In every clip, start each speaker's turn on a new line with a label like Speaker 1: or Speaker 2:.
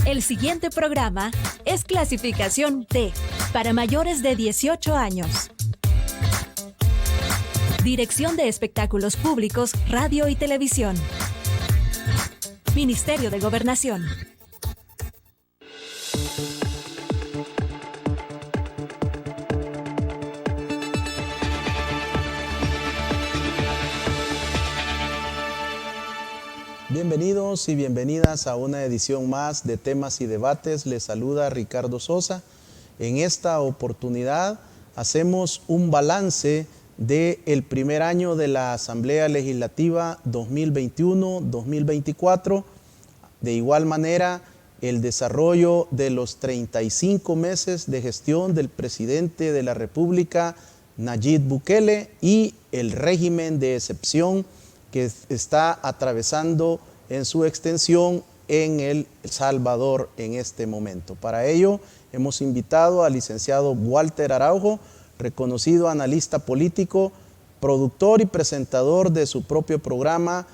Speaker 1: El siguiente programa es clasificación D, para mayores de 18 años. Dirección de Espectáculos Públicos, Radio y Televisión. Ministerio de Gobernación.
Speaker 2: Bienvenidos y bienvenidas a una edición más de Temas y Debates. Les saluda Ricardo Sosa. En esta oportunidad hacemos un balance del primer año de la Asamblea Legislativa 2021-2024. De igual manera, el desarrollo de los 35 meses de gestión del presidente de la República, Nayib Bukele, y el régimen de excepción que está atravesando en su extensión en El Salvador en este momento. Para ello, hemos invitado al licenciado Walter Araujo, reconocido analista político, productor y presentador de su propio programa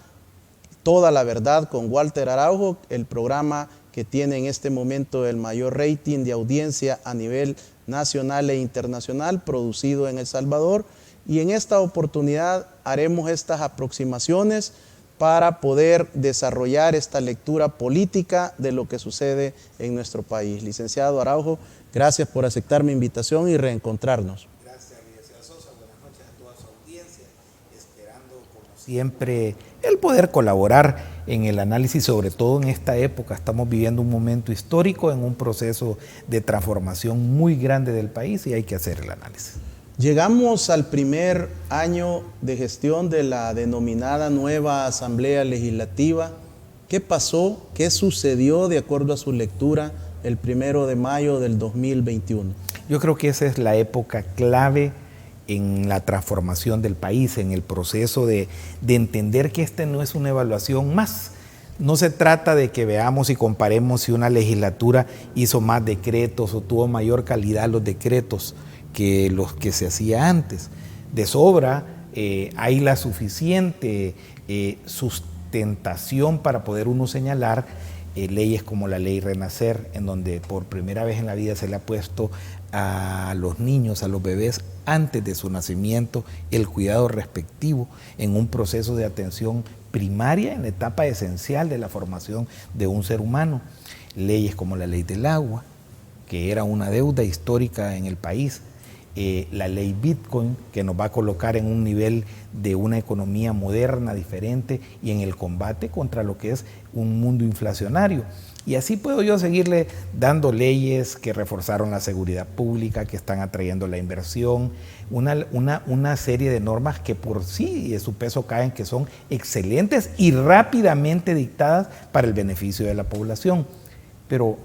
Speaker 2: Toda la Verdad con Walter Araujo, el programa que tiene en este momento el mayor rating de audiencia a nivel nacional e internacional, producido en El Salvador. Y en esta oportunidad haremos estas aproximaciones para poder desarrollar esta lectura política de lo que sucede en nuestro país. Licenciado Araujo, gracias por aceptar mi invitación y reencontrarnos.
Speaker 3: Gracias, licenciado Sosa. Buenas noches a toda su audiencia. Esperando, como siempre, el poder colaborar en el análisis, sobre todo en esta época. Estamos viviendo un momento histórico, en un proceso de transformación muy grande del país y hay que hacer el análisis.
Speaker 2: Llegamos al primer año de gestión de la denominada nueva Asamblea Legislativa. ¿Qué pasó? ¿Qué sucedió de acuerdo a su lectura el 1 de mayo del 2021?
Speaker 3: Yo creo que esa es la época clave en la transformación del país, en el proceso de entender que esta no es una evaluación más. No se trata de que veamos y comparemos si una legislatura hizo más decretos o tuvo mayor calidad los decretos que los que se hacía antes. De sobra hay la suficiente sustentación para poder uno señalar leyes como la ley Renacer, en donde por primera vez en la vida se le ha puesto a los niños, a los bebés, antes de su nacimiento, el cuidado respectivo en un proceso de atención primaria, en la etapa esencial de la formación de un ser humano. Leyes como la ley del agua, que era una deuda histórica en el país, la ley Bitcoin, que nos va a colocar en un nivel de una economía moderna, diferente, y en el combate contra lo que es un mundo inflacionario. Y así puedo yo seguirle dando leyes que reforzaron la seguridad pública, que están atrayendo la inversión, una serie de normas que por sí y de su peso caen, que son excelentes y rápidamente dictadas para el beneficio de la población. Pero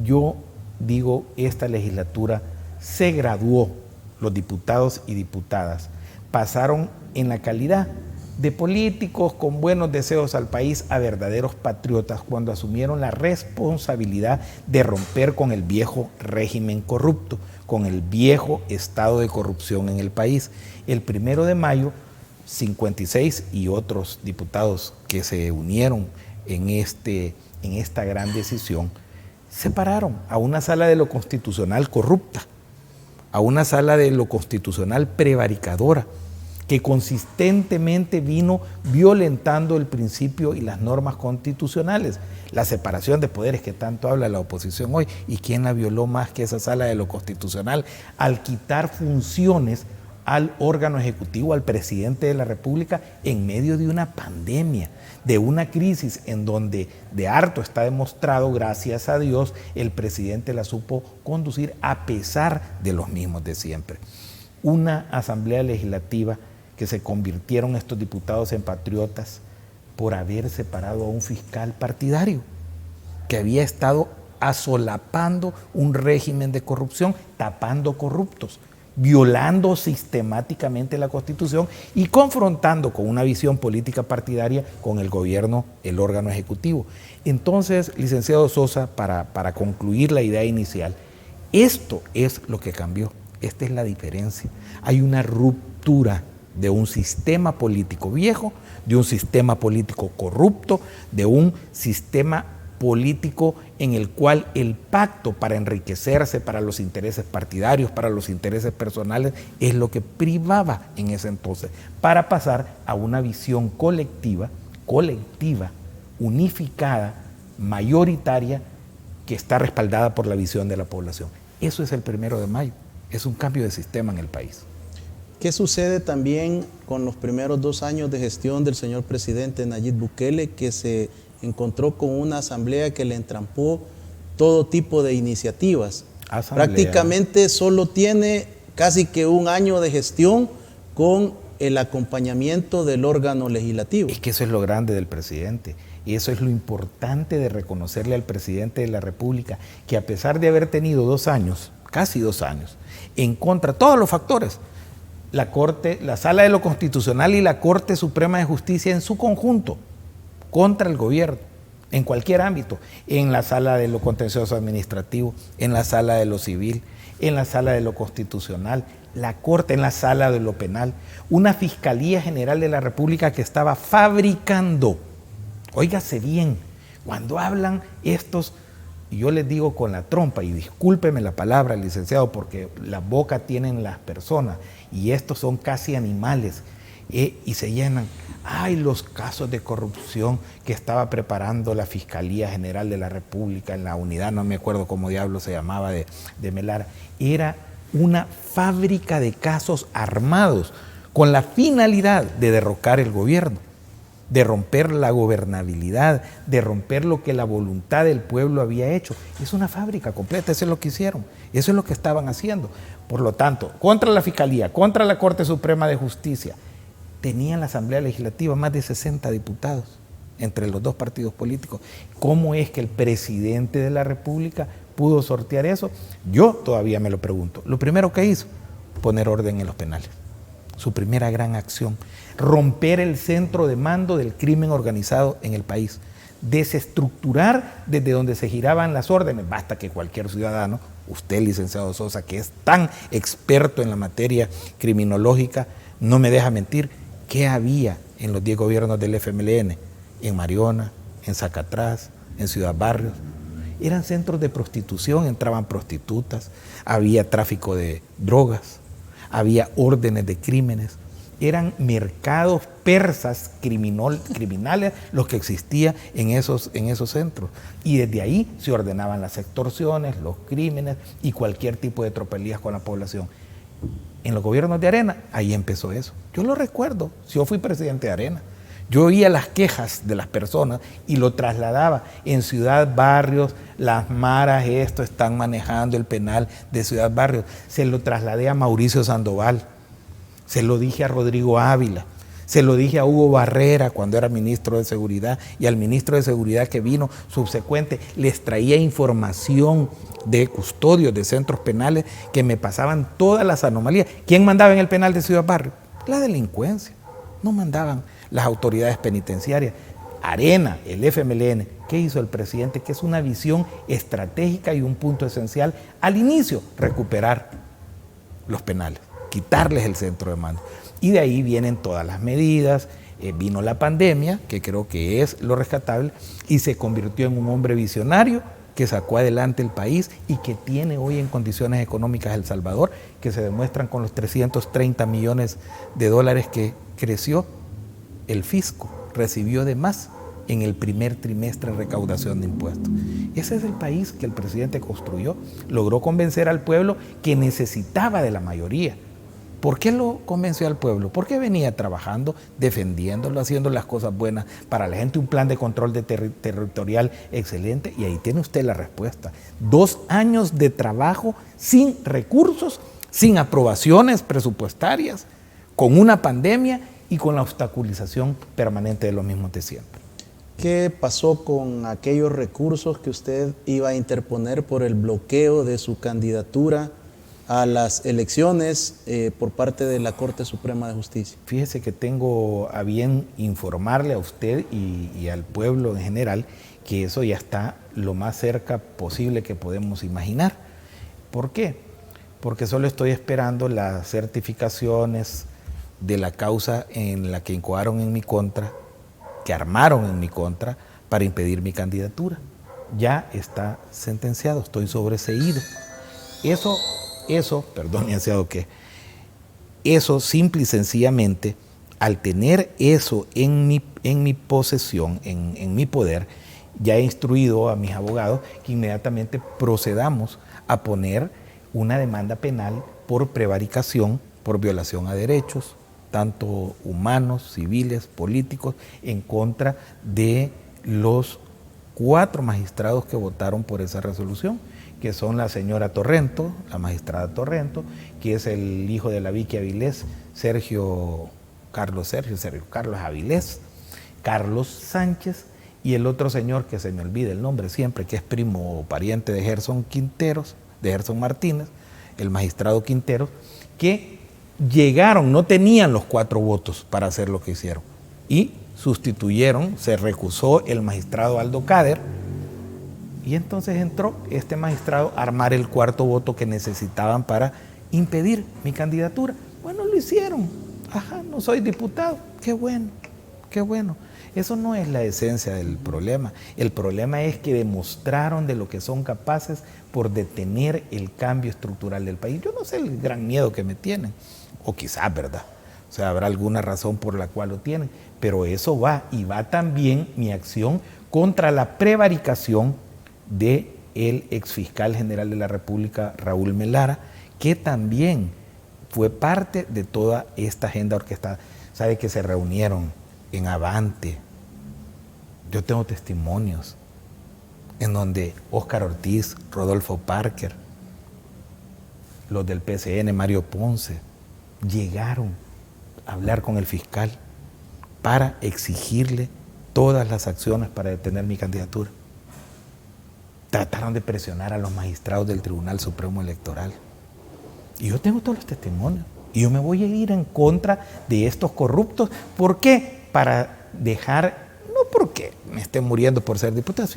Speaker 3: yo digo, esta legislatura se graduó. Los diputados y diputadas pasaron en la calidad de políticos con buenos deseos al país a verdaderos patriotas cuando asumieron la responsabilidad de romper con el viejo régimen corrupto, con el viejo estado de corrupción en el país. El 1 de mayo, 56 y otros diputados que se unieron en esta gran decisión, se pararon a una sala de lo constitucional corrupta, a una sala de lo constitucional prevaricadora, que consistentemente vino violentando el principio y las normas constitucionales, la separación de poderes que tanto habla la oposición hoy. ¿Y quién la violó más que esa sala de lo constitucional? Al quitar funciones al órgano ejecutivo, al presidente de la República, en medio de una pandemia, de una crisis en donde de harto está demostrado, gracias a Dios, el presidente la supo conducir a pesar de los mismos de siempre. Una asamblea legislativa que se convirtieron estos diputados en patriotas por haber separado a un fiscal partidario que había estado asolapando un régimen de corrupción, tapando corruptos, violando sistemáticamente la Constitución y confrontando con una visión política partidaria con el gobierno, el órgano ejecutivo. Entonces, licenciado Sosa, para concluir la idea inicial, esto es lo que cambió, esta es la diferencia. Hay una ruptura de un sistema político viejo, de un sistema político corrupto, de un sistema político en el cual el pacto para enriquecerse, para los intereses partidarios, para los intereses personales, es lo que privaba en ese entonces, para pasar a una visión colectiva, unificada, mayoritaria, que está respaldada por la visión de la población. Eso es el 1 de mayo, es un cambio de sistema en el país.
Speaker 2: ¿Qué sucede también con los primeros 2 años de gestión del señor presidente Nayib Bukele, que se encontró con una asamblea que le entrampó todo tipo de iniciativas? Prácticamente solo tiene casi que 1 año de gestión con el acompañamiento del órgano legislativo.
Speaker 3: Es que eso es lo grande del presidente. Y eso es lo importante de reconocerle al presidente de la República, que a pesar de haber tenido 2 años, casi 2 años, en contra de todos los factores, la Corte, la Sala de lo Constitucional y la Corte Suprema de Justicia en su conjunto, contra el gobierno, en cualquier ámbito, en la Sala de lo Contencioso Administrativo, en la Sala de lo Civil, en la Sala de lo Constitucional, la Corte en la Sala de lo Penal, una Fiscalía General de la República que estaba fabricando. Óigase bien, cuando hablan estos, y yo les digo con la trompa, y discúlpeme la palabra, licenciado, porque la boca tienen las personas, y estos son casi animales, y se llenan. Ay, los casos de corrupción que estaba preparando la Fiscalía General de la República en la unidad, no me acuerdo cómo diablo se llamaba, de Melara. Era una fábrica de casos armados con la finalidad de derrocar el gobierno, de romper la gobernabilidad, de romper lo que la voluntad del pueblo había hecho. Es una fábrica completa, eso es lo que hicieron, eso es lo que estaban haciendo. Por lo tanto, contra la Fiscalía, contra la Corte Suprema de Justicia, tenían la Asamblea Legislativa más de 60 diputados entre los 2 partidos políticos. ¿Cómo es que el presidente de la República pudo sortear eso? Yo todavía me lo pregunto. Lo primero que hizo, poner orden en los penales. Su primera gran acción, romper el centro de mando del crimen organizado en el país, desestructurar desde donde se giraban las órdenes. Basta que cualquier ciudadano, usted, licenciado Sosa, que es tan experto en la materia criminológica, no me deja mentir, ¿qué había en los 10 gobiernos del FMLN? En Mariona, en Zacatrás, en Ciudad Barrios. Eran centros de prostitución, entraban prostitutas, había tráfico de drogas, había órdenes de crímenes, eran mercados persas criminales los que existían en esos centros. Y desde ahí se ordenaban las extorsiones, los crímenes y cualquier tipo de tropelías con la población. En los gobiernos de Arena, ahí empezó eso. Yo lo recuerdo, yo fui presidente de Arena. Yo oía las quejas de las personas y lo trasladaba. En Ciudad Barrios, las maras están manejando el penal de Ciudad Barrios. Se lo trasladé a Mauricio Sandoval, se lo dije a Rodrigo Ávila, se lo dije a Hugo Barrera cuando era ministro de Seguridad, y al ministro de Seguridad que vino subsecuente, les traía información de custodios de centros penales que me pasaban todas las anomalías. ¿Quién mandaba en el penal de Ciudad Barrios? La delincuencia, no mandaban las autoridades penitenciarias. Arena, el FMLN, ¿qué hizo el presidente? Que es una visión estratégica y un punto esencial al inicio, recuperar los penales, quitarles el centro de mando. Y de ahí vienen todas las medidas, vino la pandemia, que creo que es lo rescatable, y se convirtió en un hombre visionario que sacó adelante el país y que tiene hoy en condiciones económicas El Salvador, que se demuestran con los 330 millones de dólares que creció el fisco, recibió de más en el primer trimestre de recaudación de impuestos. Ese es el país que el presidente construyó, logró convencer al pueblo que necesitaba de la mayoría. ¿Por qué lo convenció al pueblo? Porque venía trabajando, defendiéndolo, haciendo las cosas buenas para la gente, un plan de control territorial excelente, y ahí tiene usted la respuesta. 2 años de trabajo sin recursos, sin aprobaciones presupuestarias, con una pandemia y con la obstaculización permanente de los mismos de siempre.
Speaker 2: ¿Qué pasó con aquellos recursos que usted iba a interponer por el bloqueo de su candidatura a las elecciones por parte de la Corte Suprema de Justicia?
Speaker 3: Fíjese que tengo a bien informarle a usted y al pueblo en general que eso ya está lo más cerca posible que podemos imaginar. ¿Por qué? Porque solo estoy esperando las certificaciones de la causa en la que incoaron en mi contra, que armaron en mi contra para impedir mi candidatura. Ya está sentenciado, estoy sobreseído. Eso, perdón, eso simple y sencillamente, al tener eso en mi posesión, en mi poder, ya he instruido a mis abogados que inmediatamente procedamos a poner una demanda penal por prevaricación, por violación a derechos, tanto humanos, civiles, políticos, en contra de los 4 magistrados que votaron por esa resolución, que son la señora Torrento, la magistrada Torrento, que es el hijo de la Vicky Avilés, Sergio Carlos Avilés, Carlos Sánchez, y el otro señor que se me olvida el nombre siempre, que es primo o pariente de Gerson Martínez, el magistrado Quinteros, que llegaron, no tenían los 4 votos para hacer lo que hicieron, y sustituyeron, se recusó el magistrado Aldo Cader, y entonces entró este magistrado a armar el 4º voto que necesitaban para impedir mi candidatura. Bueno, lo hicieron. No soy diputado. Qué bueno, qué bueno. Eso no es la esencia del problema. El problema es que demostraron de lo que son capaces por detener el cambio estructural del país. Yo no sé el gran miedo que me tienen, o quizás, ¿verdad? O sea, habrá alguna razón por la cual lo tienen, pero eso va, y va también mi acción contra la prevaricación del exfiscal general de la República, Raúl Melara, que también fue parte de toda esta agenda orquestada. Sabe que se reunieron en Avante. Yo tengo testimonios en donde Óscar Ortiz, Rodolfo Parker, los del PCN, Mario Ponce, llegaron a hablar con el fiscal para exigirle todas las acciones para detener mi candidatura. Trataron de presionar a los magistrados del Tribunal Supremo Electoral. Y yo tengo todos los testimonios. Y yo me voy a ir en contra de estos corruptos. ¿Por qué? Para dejar, no porque me esté muriendo por ser diputado.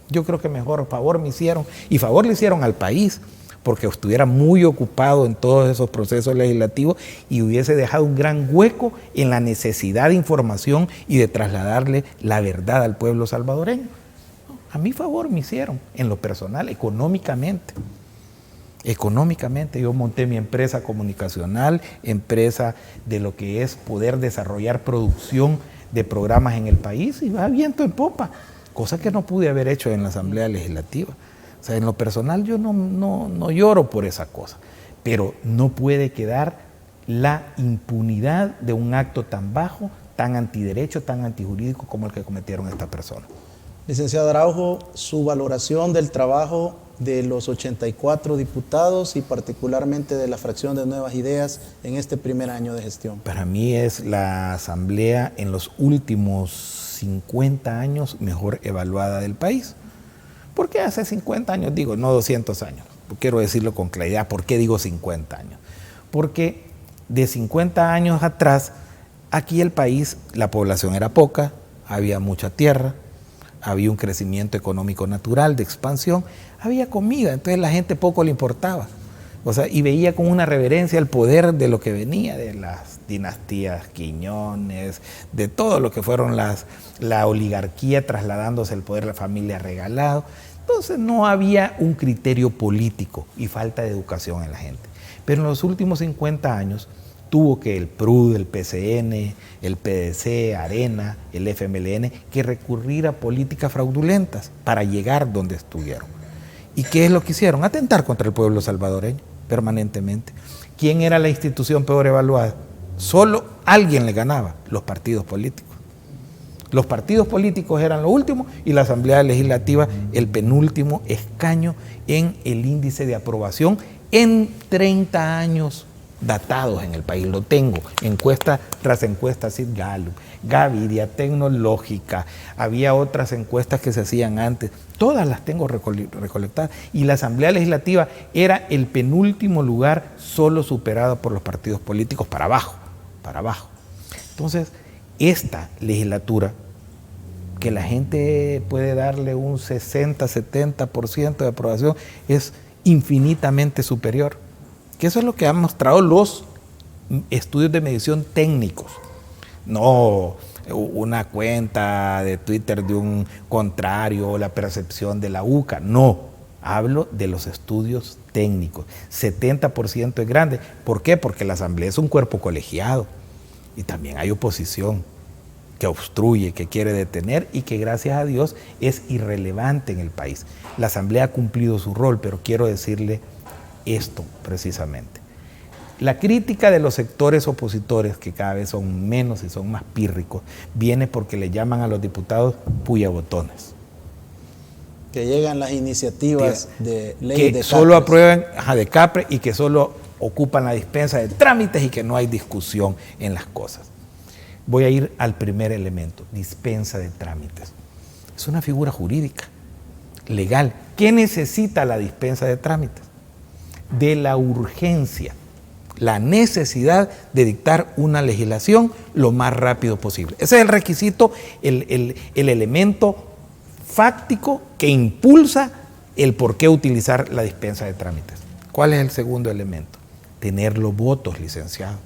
Speaker 3: Yo creo que mejor favor me hicieron, y favor le hicieron al país, porque estuviera muy ocupado en todos esos procesos legislativos y hubiese dejado un gran hueco en la necesidad de información y de trasladarle la verdad al pueblo salvadoreño. A mi favor me hicieron, en lo personal, económicamente. Económicamente, yo monté mi empresa comunicacional, empresa de lo que es poder desarrollar producción de programas en el país, y va viento en popa, cosa que no pude haber hecho en la Asamblea Legislativa. O sea, en lo personal yo no lloro por esa cosa, pero no puede quedar la impunidad de un acto tan bajo, tan antiderecho, tan antijurídico como el que cometieron estas personas.
Speaker 2: Licenciado Araujo, su valoración del trabajo de los 84 diputados y particularmente de la fracción de Nuevas Ideas en este primer año de gestión.
Speaker 3: Para mí es la asamblea en los últimos 50 años mejor evaluada del país. ¿Por qué hace 50 años? Digo, no 200 años. Quiero decirlo con claridad. ¿Por qué digo 50 años? Porque de 50 años atrás, aquí el país, la población era poca, había mucha tierra, había un crecimiento económico natural de expansión, había comida, entonces la gente poco le importaba. O sea, y veía con una reverencia el poder de lo que venía de las dinastías Quiñones, de todo lo que fueron la oligarquía trasladándose el poder de la familia Regalado. Entonces no había un criterio político y falta de educación en la gente. Pero en los últimos 50 años tuvo que el PRUD, el PCN, el PDC, Arena, el FMLN, que recurrir a políticas fraudulentas para llegar donde estuvieron. ¿Y qué es lo que hicieron? Atentar contra el pueblo salvadoreño permanentemente. ¿Quién era la institución peor evaluada? Solo alguien le ganaba: los partidos políticos. Los partidos políticos eran lo último y la Asamblea Legislativa el penúltimo escaño en el índice de aprobación en 30 años datados en el país. Lo tengo, encuesta tras encuesta, Sid Gallup, Gaviria, Tecnológica, había otras encuestas que se hacían antes, todas las tengo recolectadas, y la Asamblea Legislativa era el penúltimo lugar, solo superado por los partidos políticos para abajo. Entonces, esta legislatura, que la gente puede darle un 60-70% de aprobación, es infinitamente superior. Que eso es lo que han mostrado los estudios de medición técnicos, no una cuenta de Twitter de un contrario o la percepción de la UCA, no, hablo de los estudios técnicos. 70% es grande. ¿Por qué? Porque la Asamblea es un cuerpo colegiado y también hay oposición que obstruye, que quiere detener y que gracias a Dios es irrelevante en el país. La Asamblea ha cumplido su rol, pero quiero decirle esto precisamente. La crítica de los sectores opositores, que cada vez son menos y son más pírricos, viene porque le llaman a los diputados puyabotones.
Speaker 2: Que llegan las iniciativas de ley
Speaker 3: que
Speaker 2: de
Speaker 3: solo
Speaker 2: Capres.
Speaker 3: aprueban de Capre y que solo ocupan la dispensa de trámites y que no hay discusión en las cosas. Voy a ir al primer elemento, dispensa de trámites. Es una figura jurídica, legal. ¿Qué necesita la dispensa de trámites? De la urgencia, la necesidad de dictar una legislación lo más rápido posible. Ese es el requisito, el elemento fáctico que impulsa el por qué utilizar la dispensa de trámites. ¿Cuál es el segundo elemento? Tener los votos, licenciado.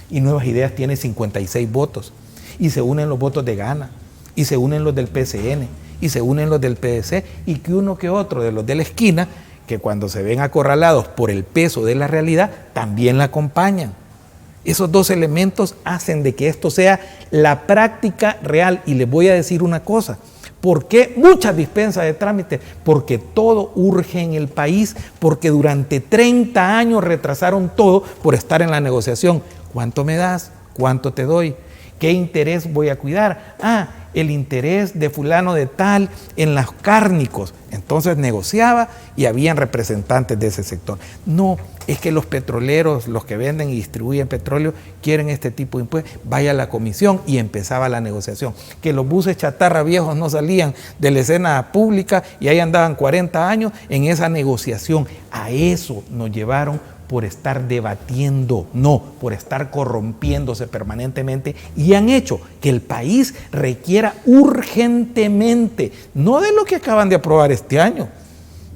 Speaker 3: Y Nuevas Ideas tiene 56 votos. Y se unen los votos de Gana, y se unen los del PCN, y se unen los del PDC, y que uno que otro de los de la esquina, que cuando se ven acorralados por el peso de la realidad, también la acompañan. Esos dos elementos hacen de que esto sea la práctica real. Y les voy a decir una cosa. ¿Por qué muchas dispensas de trámites? Porque todo urge en el país, porque durante 30 años retrasaron todo por estar en la negociación. ¿Cuánto me das? ¿Cuánto te doy? ¿Qué interés voy a cuidar? El interés de fulano de tal en los cárnicos. Entonces negociaba y habían representantes de ese sector. No, es que los petroleros, los que venden y distribuyen petróleo, quieren este tipo de impuestos. Vaya a la comisión y empezaba la negociación. Que los buses chatarra viejos no salían de la escena pública y ahí andaban 40 años en esa negociación. A eso nos llevaron por estar debatiendo, no, por estar corrompiéndose permanentemente, y han hecho que el país requiera urgentemente, no de lo que acaban de aprobar este año,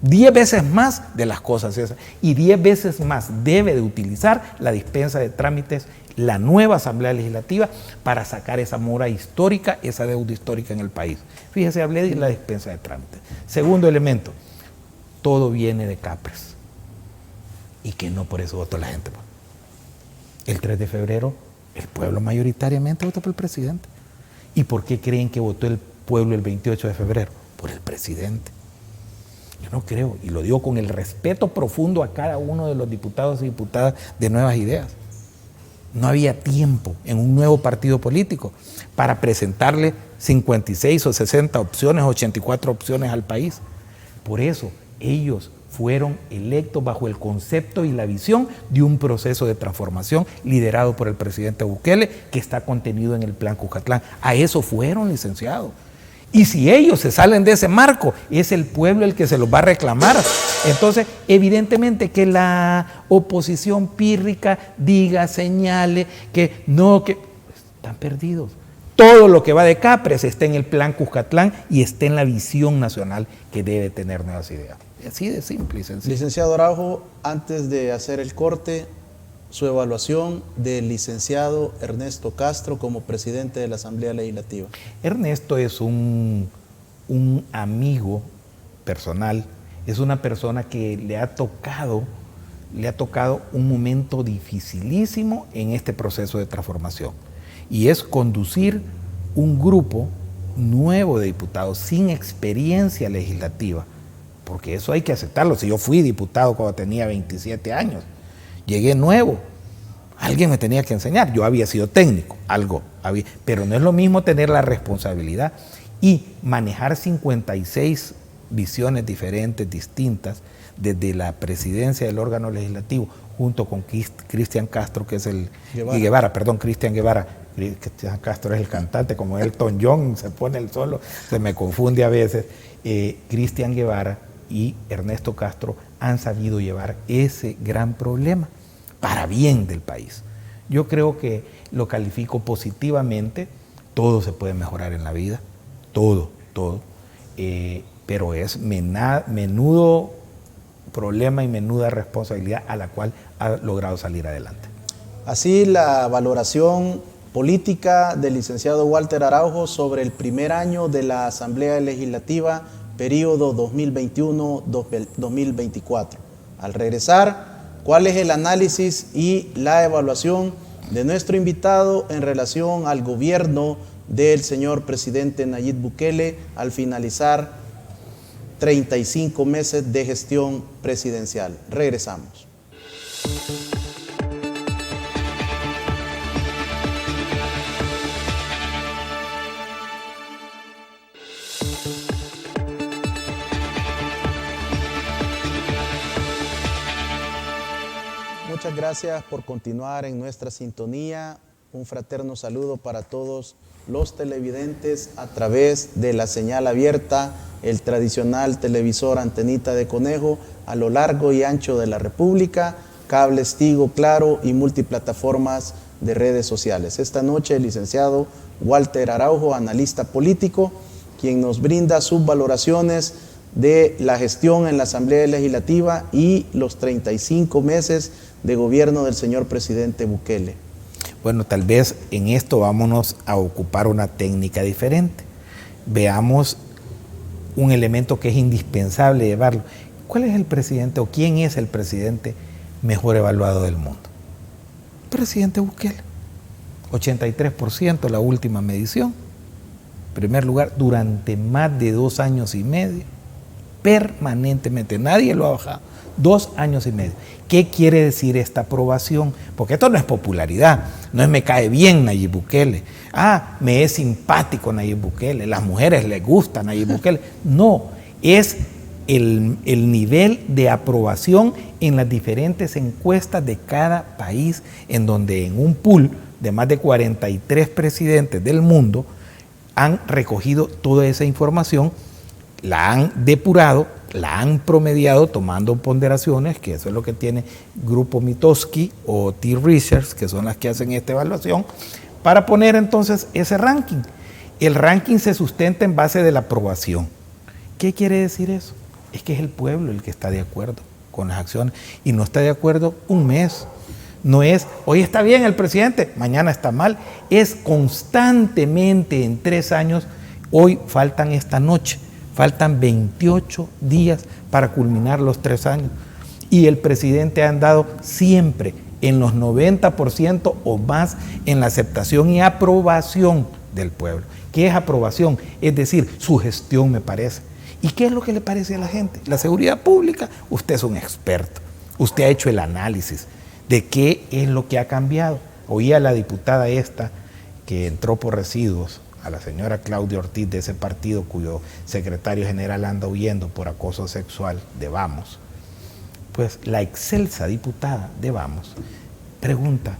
Speaker 3: 10 veces más de las cosas esas, y 10 veces más debe de utilizar la dispensa de trámites, la nueva Asamblea Legislativa, para sacar esa mora histórica, esa deuda histórica en el país. Fíjese, hablé de la dispensa de trámites. Segundo elemento, todo viene de Capres. Y que no por eso votó la gente. El 3 de febrero, el pueblo mayoritariamente votó por el presidente. ¿Y por qué creen que votó el pueblo el 28 de febrero? Por el presidente. Yo no creo, y lo digo con el respeto profundo a cada uno de los diputados y diputadas de Nuevas Ideas. No había tiempo en un nuevo partido político para presentarle 56 o 60 opciones, 84 opciones al país. Por eso, ellos fueron electos bajo el concepto y la visión de un proceso de transformación liderado por el presidente Bukele, que está contenido en el Plan Cuscatlán. A eso fueron, licenciados. Y si ellos se salen de ese marco, es el pueblo el que se los va a reclamar. Entonces, evidentemente que la oposición pírrica diga, señale, que no, que están perdidos. Todo lo que va de Capres está en el Plan Cuscatlán y está en la visión nacional que debe tener Nuevas Ideas. Así de simple y sencillo.
Speaker 2: Licenciado Araujo, antes de hacer el corte, su evaluación del licenciado Ernesto Castro como presidente de la Asamblea Legislativa.
Speaker 3: Ernesto es un amigo personal, es una persona que le ha tocado un momento dificilísimo en este proceso de transformación, y es conducir un grupo nuevo de diputados sin experiencia legislativa, porque eso hay que aceptarlo. Si yo fui diputado cuando tenía 27 años, llegué nuevo, alguien me tenía que enseñar, yo había sido técnico, pero no es lo mismo tener la responsabilidad y manejar 56 visiones diferentes, distintas, desde la presidencia del órgano legislativo, junto con Cristian Castro, que es Cristian Guevara. Cristian Castro es el cantante, como Elton John, se pone el solo, se me confunde a veces. Cristian Guevara y Ernesto Castro han sabido llevar ese gran problema para bien del país. Yo creo que lo califico positivamente. Todo se puede mejorar en la vida, todo, pero es menudo problema y menuda responsabilidad a la cual ha logrado salir adelante.
Speaker 2: Así, la valoración política del licenciado Walter Araujo sobre el primer año de la Asamblea Legislativa, periodo 2021-2024. Al regresar, ¿cuál es el análisis y la evaluación de nuestro invitado en relación al gobierno del señor presidente Nayib Bukele al finalizar 35 meses de gestión presidencial? Regresamos. Muchas gracias por continuar en nuestra sintonía. Un fraterno saludo para todos los televidentes a través de la señal abierta, el tradicional televisor antenita de conejo a lo largo y ancho de la República, cables Tigo, Claro y multiplataformas de redes sociales. Esta noche el licenciado Walter Araujo, analista político, quien nos brinda sus valoraciones de la gestión en la Asamblea Legislativa y los 35 meses de gobierno del señor presidente Bukele.
Speaker 3: Bueno, tal vez en esto vámonos a ocupar una técnica diferente. Veamos un elemento que es indispensable llevarlo. ¿Cuál es el presidente o quién es el presidente mejor evaluado del mundo? Presidente Bukele. 83% la última medición. En primer lugar, durante más de 2 años y medio. Permanentemente, nadie lo ha bajado. 2 años y medio. ¿Qué quiere decir esta aprobación? Porque esto no es popularidad, no es me cae bien Nayib Bukele, me es simpático Nayib Bukele, las mujeres les gusta Nayib Bukele. No, es el nivel de aprobación en las diferentes encuestas de cada país, en donde en un pool de más de 43 presidentes del mundo han recogido toda esa información, la han depurado, la han promediado tomando ponderaciones, que eso es lo que tiene Grupo Mitofsky o T-Research, que son las que hacen esta evaluación, para poner entonces ese ranking. El ranking se sustenta en base de la aprobación. ¿Qué quiere decir eso? Es que es el pueblo el que está de acuerdo con las acciones y no está de acuerdo un mes. No es, hoy está bien el presidente, mañana está mal. Es constantemente en 3 años, hoy faltan esta noche. Faltan 28 días para culminar los 3 años. Y el presidente ha andado siempre en los 90% o más en la aceptación y aprobación del pueblo. ¿Qué es aprobación? Es decir, su gestión me parece. ¿Y qué es lo que le parece a la gente? La seguridad pública, usted es un experto. Usted ha hecho el análisis de qué es lo que ha cambiado. Oía a la diputada esta que entró por residuos, a la señora Claudia Ortiz de ese partido cuyo secretario general anda huyendo por acoso sexual de Vamos. Pues la excelsa diputada de Vamos pregunta,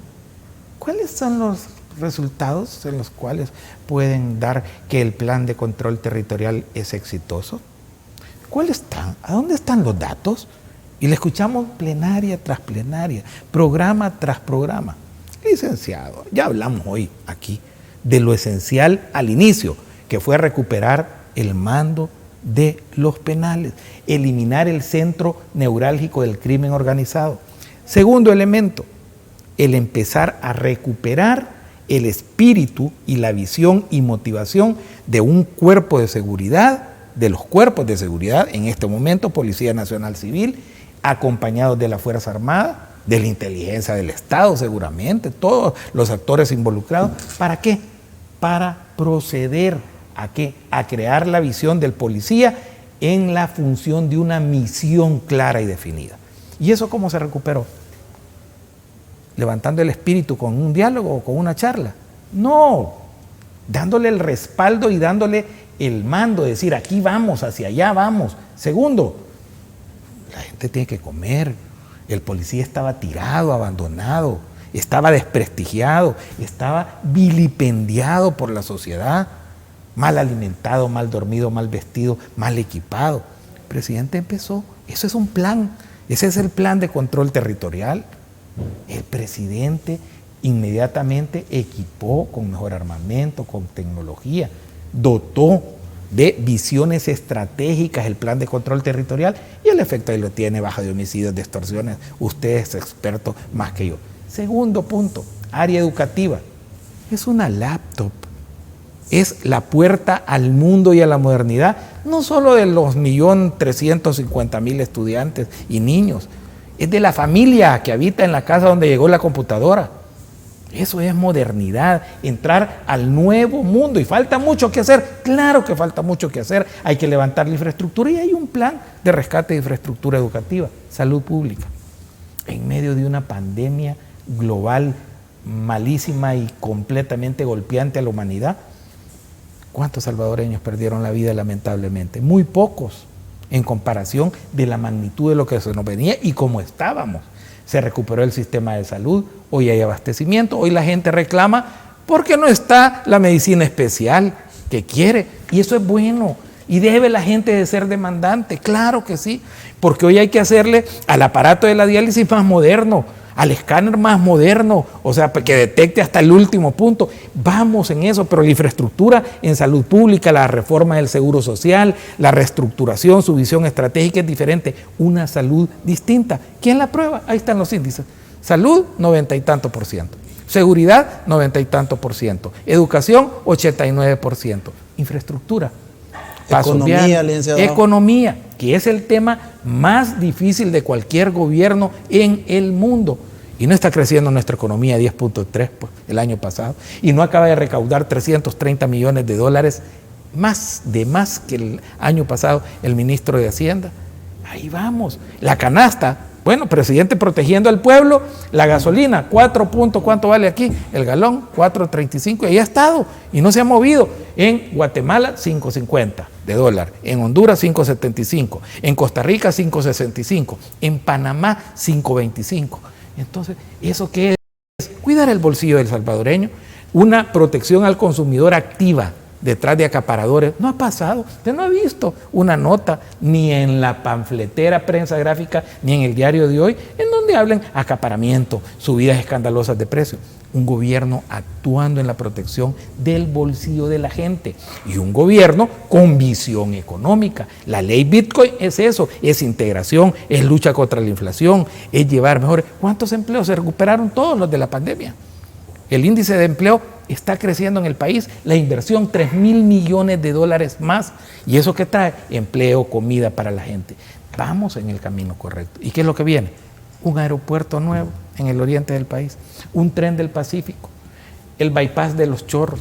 Speaker 3: ¿cuáles son los resultados en los cuales pueden dar que el plan de control territorial es exitoso? ¿Cuáles están? ¿A dónde están los datos? Y le escuchamos plenaria tras plenaria, programa tras programa. Licenciado, ya hablamos hoy aquí de lo esencial al inicio, que fue recuperar el mando de los penales, eliminar el centro neurálgico del crimen organizado. Segundo elemento, el empezar a recuperar el espíritu y la visión y motivación de un cuerpo de seguridad, de los cuerpos de seguridad, en este momento Policía Nacional Civil, acompañados de la Fuerza Armada, de la inteligencia del Estado seguramente, todos los actores involucrados. ¿Para qué? Para proceder ¿a qué? A crear la visión del policía en la función de una misión clara y definida. ¿Y eso cómo se recuperó? ¿Levantando el espíritu con un diálogo o con una charla? No, dándole el respaldo y dándole el mando, decir aquí vamos, hacia allá vamos. Segundo, la gente tiene que comer. El policía estaba tirado, abandonado, estaba desprestigiado, estaba vilipendiado por la sociedad, mal alimentado, mal dormido, mal vestido, mal equipado. El presidente empezó, eso es un plan, ese es el plan de control territorial. El presidente inmediatamente equipó con mejor armamento, con tecnología, dotó de visiones estratégicas el plan de control territorial y el efecto ahí lo tiene, baja de homicidios, de extorsiones. Usted es experto más que yo. Segundo punto, área educativa. Es una laptop. Es la puerta al mundo y a la modernidad, no solo de los 1.350.000 estudiantes y niños, es de la familia que habita en la casa donde llegó la computadora. Eso es modernidad, entrar al nuevo mundo. Y falta mucho que hacer, claro que falta mucho que hacer. Hay que levantar la infraestructura y hay un plan de rescate de infraestructura educativa, salud pública. En medio de una pandemia global malísima y completamente golpeante a la humanidad, ¿cuántos salvadoreños perdieron la vida lamentablemente? Muy pocos en comparación de la magnitud de lo que se nos venía y cómo estábamos. Se recuperó el sistema de salud, hoy hay abastecimiento, hoy la gente reclama porque no está la medicina especial que quiere, y eso es bueno. Y debe la gente de ser demandante, claro que sí, porque hoy hay que hacerle al aparato de la diálisis más moderno, al escáner más moderno, o sea, que detecte hasta el último punto. Vamos en eso, pero la infraestructura en salud pública, la reforma del seguro social, la reestructuración, su visión estratégica es diferente, una salud distinta. ¿Quién la prueba? Ahí están los índices. Salud, 90 y tanto %. Seguridad, 90 y tanto %. Educación, 89%. Infraestructura.
Speaker 2: Economía, licenciado.
Speaker 3: Economía, que es el tema más difícil de cualquier gobierno en el mundo. Y no está creciendo nuestra economía 10.3 pues, el año pasado. Y no acaba de recaudar 330 millones de dólares, más que el año pasado el ministro de Hacienda. Ahí vamos. La canasta, bueno, presidente protegiendo al pueblo, la gasolina, 4 puntos, ¿cuánto vale aquí? El galón, 4.35, y ahí ha estado, y no se ha movido. En Guatemala, 5.50 de dólar, en Honduras, 5.75, en Costa Rica, 5.65, en Panamá, 5.25. Entonces, ¿eso qué es? Cuidar el bolsillo del salvadoreño, una protección al consumidor activa, detrás de acaparadores. No ha pasado, usted no ha visto una nota ni en la panfletera prensa gráfica ni en el diario de hoy en donde hablen acaparamiento, subidas escandalosas de precios. Un gobierno actuando en la protección del bolsillo de la gente y un gobierno con visión económica. La ley Bitcoin es eso, es integración, es lucha contra la inflación, es llevar mejores. ¿Cuántos empleos se recuperaron? Todos los de la pandemia. El índice de empleo está creciendo en el país, la inversión 3.000 millones de dólares más. ¿Y eso qué trae? Empleo, comida para la gente. Vamos en el camino correcto. ¿Y qué es lo que viene? Un aeropuerto nuevo en el oriente del país, un tren del Pacífico, el bypass de Los Chorros,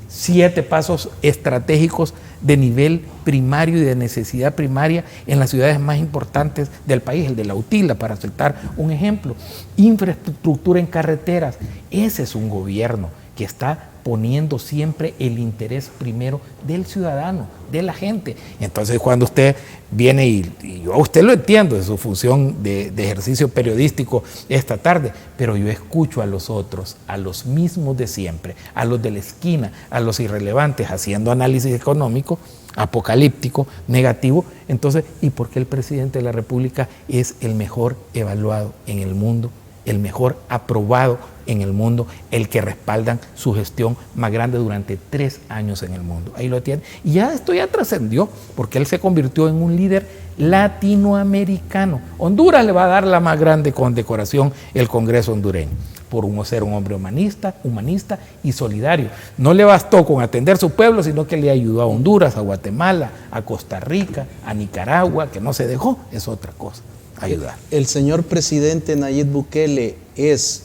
Speaker 3: 7 pasos estratégicos de nivel primario y de necesidad primaria en las ciudades más importantes del país, el de La Utila, para citar un ejemplo. Infraestructura en carreteras. Ese es un gobierno que está poniendo siempre el interés primero del ciudadano, de la gente. Entonces, cuando usted viene, y yo a usted lo entiendo de su función de ejercicio periodístico esta tarde, pero yo escucho a los otros, a los mismos de siempre, a los de la esquina, a los irrelevantes, haciendo análisis económico, apocalíptico, negativo. Entonces, ¿y por qué el presidente de la República es el mejor evaluado en el mundo, el mejor aprobado en el mundo, el que respaldan su gestión más grande durante 3 años en el mundo? Ahí lo tiene. Y ya esto ya trascendió, porque él se convirtió en un líder latinoamericano. Honduras le va a dar la más grande condecoración, el Congreso hondureño, por ser un hombre humanista y solidario. No le bastó con atender su pueblo, sino que le ayudó a Honduras, a Guatemala, a Costa Rica, a Nicaragua, que no se dejó, es otra cosa, ayudar.
Speaker 2: ¿El señor presidente Nayib Bukele es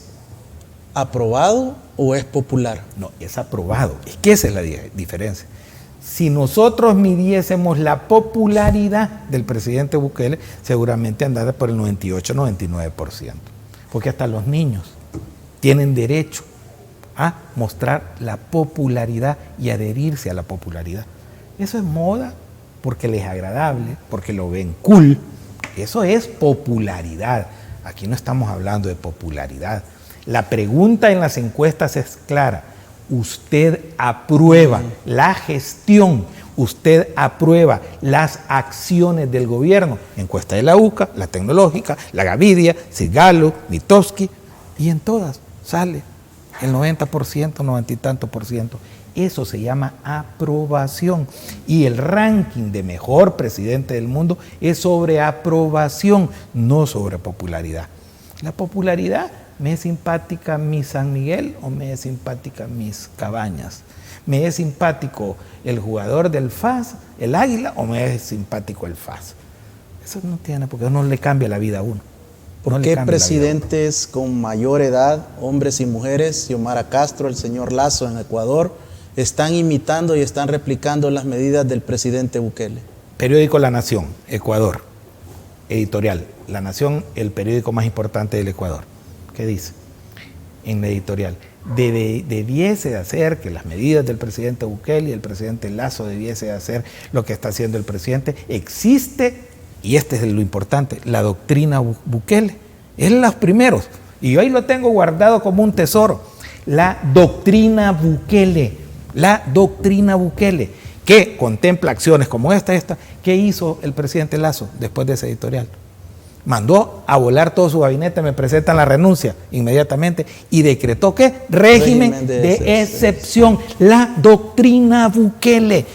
Speaker 2: aprobado o es popular?
Speaker 3: No, es aprobado. Es que esa es la diferencia. Si nosotros midiésemos la popularidad del presidente Bukele, seguramente andará por el 98-99%. Porque hasta los niños tienen derecho a mostrar la popularidad y adherirse a la popularidad. Eso es moda porque les es agradable, porque lo ven cool. Eso es popularidad. Aquí no estamos hablando de popularidad. La pregunta en las encuestas es clara. ¿Usted aprueba la gestión? ¿Usted aprueba las acciones del gobierno? Encuesta de la UCA, la Tecnológica, la Gavidia, Sigalo, Mitofsky, y en todas sale el 90%, 90 y tanto %. Eso se llama aprobación. Y el ranking de mejor presidente del mundo es sobre aprobación, no sobre popularidad. La popularidad ¿Me es simpática Miss San Miguel o me es simpática Miss Cabañas? ¿Me es simpático el jugador del FAS, el Águila, o me es simpático el FAS? Eso no tiene, porque no le cambia la vida a uno.
Speaker 2: ¿Por qué presidentes con mayor edad, hombres y mujeres, Xiomara Castro, el señor Lasso en Ecuador, están imitando y están replicando las medidas del presidente Bukele?
Speaker 3: Periódico La Nación, Ecuador, editorial. La Nación, el periódico más importante del Ecuador. ¿Qué dice? En la editorial, debiese de hacer que las medidas del presidente Bukele y el presidente Lasso debiese de hacer lo que está haciendo el presidente. Existe, y este es lo importante, la doctrina Bukele. Es los primeros, y yo ahí lo tengo guardado como un tesoro. La doctrina Bukele, que contempla acciones como esta. ¿Qué hizo el presidente Lasso después de ese editorial? Mandó a volar todo su gabinete, me presentan la renuncia inmediatamente y decretó ¿qué? Régimen de excepción. La doctrina Bukele.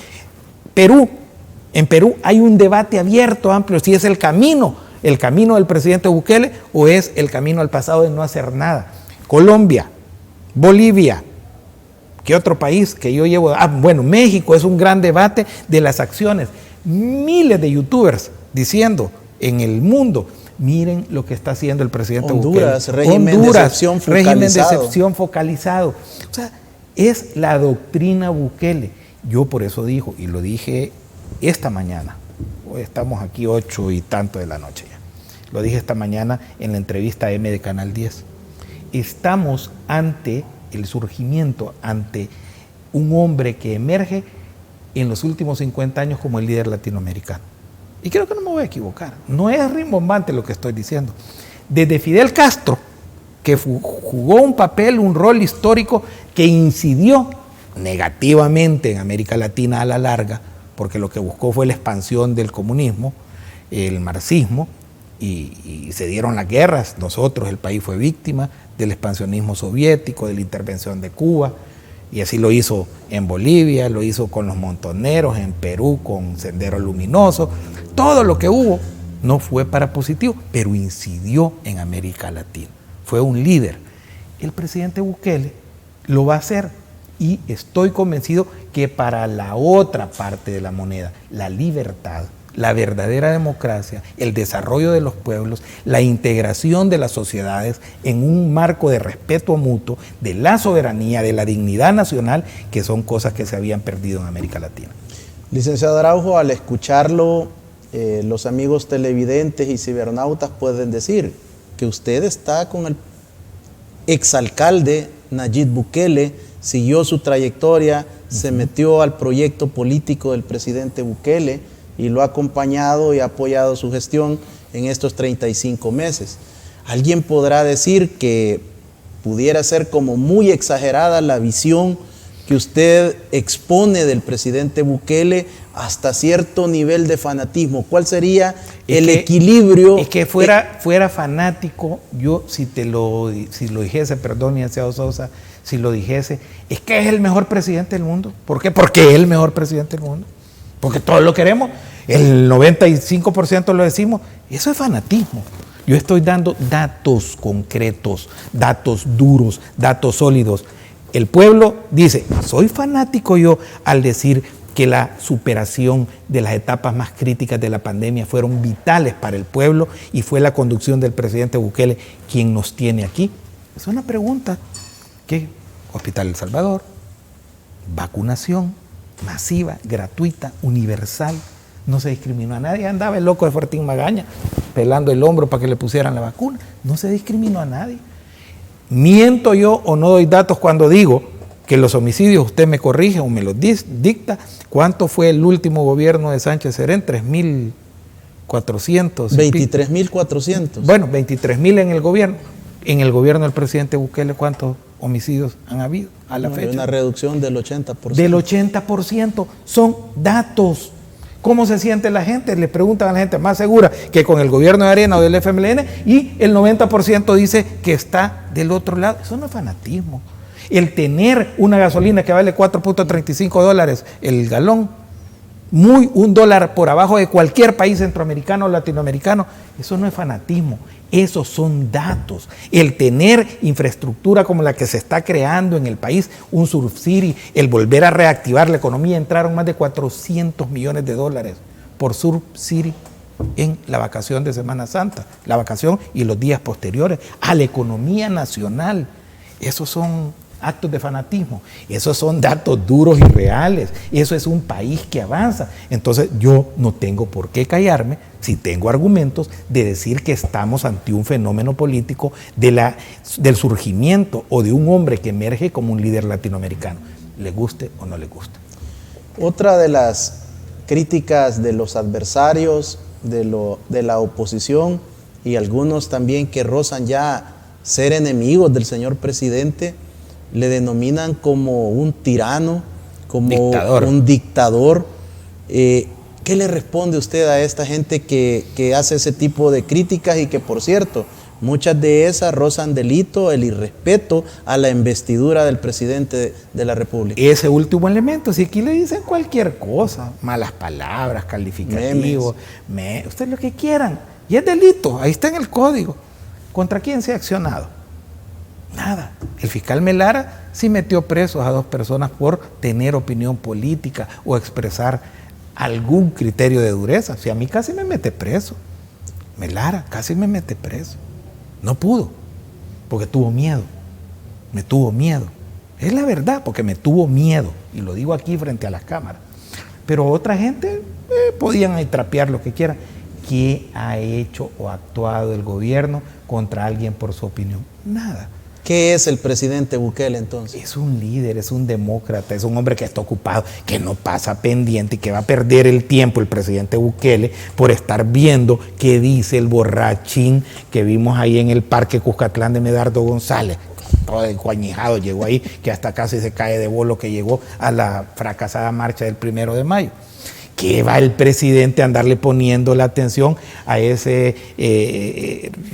Speaker 3: En Perú hay un debate abierto, amplio, si es el camino del presidente Bukele o es el camino al pasado de no hacer nada. Colombia, Bolivia, ¿qué otro país que yo llevo? Bueno, México es un gran debate de las acciones. Miles de youtubers diciendo en el mundo, miren lo que está haciendo el presidente
Speaker 2: Honduras,
Speaker 3: Bukele.
Speaker 2: Régimen de excepción
Speaker 3: focalizado. O sea, es la doctrina Bukele. Yo por eso digo, y lo dije esta mañana, hoy estamos aquí 8 y tanto de la noche ya, lo dije esta mañana en la entrevista M de Canal 10, estamos ante el surgimiento, ante un hombre que emerge en los últimos 50 años como el líder latinoamericano. Y creo que no me voy a equivocar, no es rimbombante lo que estoy diciendo. Desde Fidel Castro, que jugó un rol histórico que incidió negativamente en América Latina a la larga, porque lo que buscó fue la expansión del comunismo, el marxismo, y se dieron las guerras. Nosotros, el país fue víctima del expansionismo soviético, de la intervención de Cuba, y así lo hizo en Bolivia, lo hizo con los montoneros, en Perú con Sendero Luminoso. Todo lo que hubo no fue para positivo, pero incidió en América Latina. Fue un líder. El presidente Bukele lo va a hacer, y estoy convencido que para la otra parte de la moneda, la libertad, la verdadera democracia, el desarrollo de los pueblos, la integración de las sociedades en un marco de respeto mutuo, de la soberanía, de la dignidad nacional, que son cosas que se habían perdido en América Latina.
Speaker 2: Licenciado Araujo, al escucharlo, los amigos televidentes y cibernautas pueden decir que usted está con el exalcalde Nayib Bukele, siguió su trayectoria, se metió al proyecto político del presidente Bukele y lo ha acompañado y ha apoyado su gestión en estos 35 meses. Alguien podrá decir que pudiera ser como muy exagerada la visión que usted expone del presidente Bukele hasta cierto nivel de fanatismo. ¿Cuál sería el equilibrio?
Speaker 3: Es que fuera fanático, yo si lo dijese, perdón, licenciado Sosa, si lo dijese, es que es el mejor presidente del mundo. ¿Por qué? Porque es el mejor presidente del mundo. Porque todos lo queremos, el 95% lo decimos, y eso es fanatismo. Yo estoy dando datos concretos, datos duros, datos sólidos. El pueblo dice, soy fanático yo al decir que la superación de las etapas más críticas de la pandemia fueron vitales para el pueblo y fue la conducción del presidente Bukele quien nos tiene aquí. Es una pregunta. ¿Qué? Hospital El Salvador, vacunación masiva, gratuita, universal, no se discriminó a nadie. Andaba el loco de Fortín Magaña pelando el hombro para que le pusieran la vacuna, no se discriminó a nadie. ¿Miento yo o no doy datos cuando digo que los homicidios, usted me corrige o me los dicta? ¿Cuánto fue el último gobierno de Sánchez Serén? 3.400.
Speaker 2: 23.400.
Speaker 3: Bueno, 23.000 en el gobierno. En el gobierno del presidente Bukele, ¿cuántos homicidios han habido a la fecha?
Speaker 2: Hay una reducción del 80%.
Speaker 3: Del 80%. Son datos. ¿Cómo se siente la gente? Le preguntan a la gente más segura que con el gobierno de Arena o del FMLN, y el 90% dice que está del otro lado. Eso no es fanatismo. El tener una gasolina que vale $4.35 el galón un dólar por abajo de cualquier país centroamericano o latinoamericano. Eso no es fanatismo, esos son datos. El tener infraestructura como la que se está creando en el país, un Surf City, el volver a reactivar la economía, entraron más de 400 millones de dólares por Surf City en la vacación de Semana Santa, la vacación y los días posteriores a la economía nacional. Esos son actos de fanatismo, esos son datos duros y reales, eso es un país que avanza. Entonces yo no tengo por qué callarme, si tengo argumentos de decir que estamos ante un fenómeno político del surgimiento o de un hombre que emerge como un líder latinoamericano, le guste o no le guste.
Speaker 2: Otra de las críticas de los adversarios de la oposición y algunos también que rozan ya ser enemigos del señor presidente, le denominan como un tirano, como un dictador. ¿Qué le responde usted a esta gente que hace ese tipo de críticas y que, por cierto, muchas de esas rozan delito, el irrespeto a la investidura del presidente de la República?
Speaker 3: Ese último elemento, si aquí le dicen cualquier cosa, malas palabras, calificativos, usted lo que quieran, y es delito, ahí está en el código. ¿Contra quién se ha accionado? Nada. El fiscal Melara sí metió presos a 2 personas por tener opinión política o expresar algún criterio de dureza. Si a mí casi me mete preso, Melara casi me mete preso. No pudo, porque tuvo miedo. Me tuvo miedo. Es la verdad, porque me tuvo miedo. Y lo digo aquí frente a las cámaras. Pero otra gente podían ahí trapear lo que quieran. ¿Qué ha hecho o actuado el gobierno contra alguien por su opinión? Nada.
Speaker 2: ¿Qué es el presidente Bukele entonces?
Speaker 3: Es un líder, es un demócrata, es un hombre que está ocupado, que no pasa pendiente y que va a perder el tiempo el presidente Bukele por estar viendo qué dice el borrachín que vimos ahí en el Parque Cuscatlán de Medardo González. Todo encuañijado llegó ahí, que hasta casi se cae de bolo, que llegó a la fracasada marcha del 1 de mayo. ¿Qué va el presidente a andarle poniendo la atención a ese,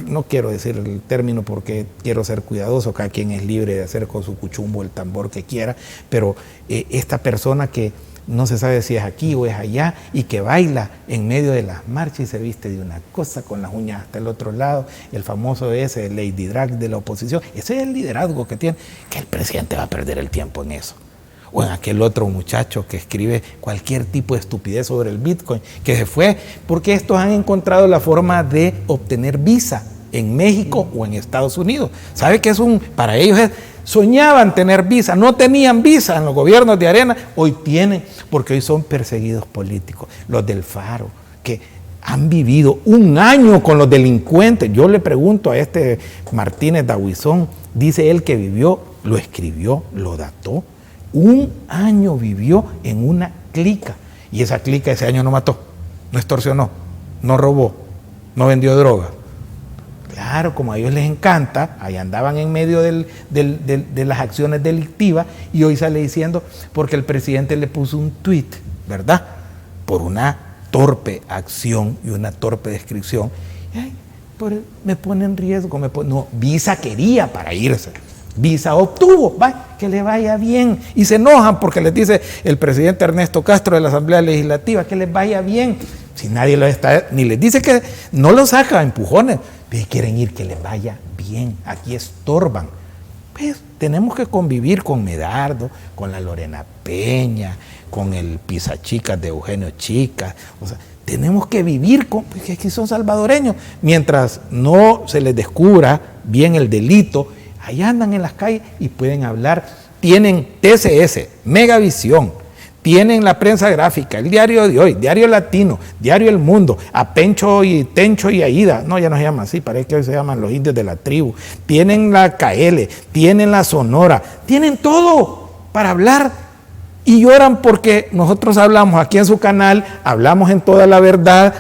Speaker 3: no quiero decir el término porque quiero ser cuidadoso, cada quien es libre de hacer con su cuchumbo el tambor que quiera, pero esta persona que no se sabe si es aquí o es allá y que baila en medio de las marchas y se viste de una cosa con las uñas hasta el otro lado, el famoso ese Lady Drag de la oposición, ese es el liderazgo que tiene, que el presidente va a perder el tiempo en eso. O en aquel otro muchacho que escribe cualquier tipo de estupidez sobre el Bitcoin, que se fue porque estos han encontrado la forma de obtener visa en México o en Estados Unidos. ¿Sabe qué es para ellos soñaban tener visa, no tenían visa en los gobiernos de Arena, hoy tienen, porque hoy son perseguidos políticos. Los del Faro, que han vivido 1 año con los delincuentes. Yo le pregunto a este Martínez Dahuizón, dice él que vivió, lo escribió, lo dató. 1 año vivió en una clica y esa clica ese año no mató, no extorsionó, no robó, no vendió droga. Claro, como a ellos les encanta, ahí andaban en medio de las acciones delictivas y hoy sale diciendo porque el presidente le puso un tuit, ¿verdad? Por una torpe acción y una torpe descripción. Ay, me pone en riesgo, no, visa quería para irse. Visa obtuvo, que le vaya bien. Y se enojan porque les dice el presidente Ernesto Castro de la Asamblea Legislativa que les vaya bien. Si nadie lo está, ni les dice que no lo saca a empujones, pero quieren ir que les vaya bien. Aquí estorban. Pues tenemos que convivir con Medardo, con la Lorena Peña, con el Pisachicas de Eugenio Chicas. O sea, tenemos que vivir porque aquí son salvadoreños. Mientras no se les descubra bien el delito, ahí andan en las calles y pueden hablar. Tienen TCS, Megavisión, tienen la prensa gráfica, el Diario de Hoy, Diario Latino, Diario El Mundo, a Pencho y Tencho y Aida, no, ya no se llaman así, parece que hoy se llaman los indios de la tribu. Tienen la KL, tienen la Sonora, tienen todo para hablar y lloran porque nosotros hablamos aquí en su canal, hablamos en toda la verdad.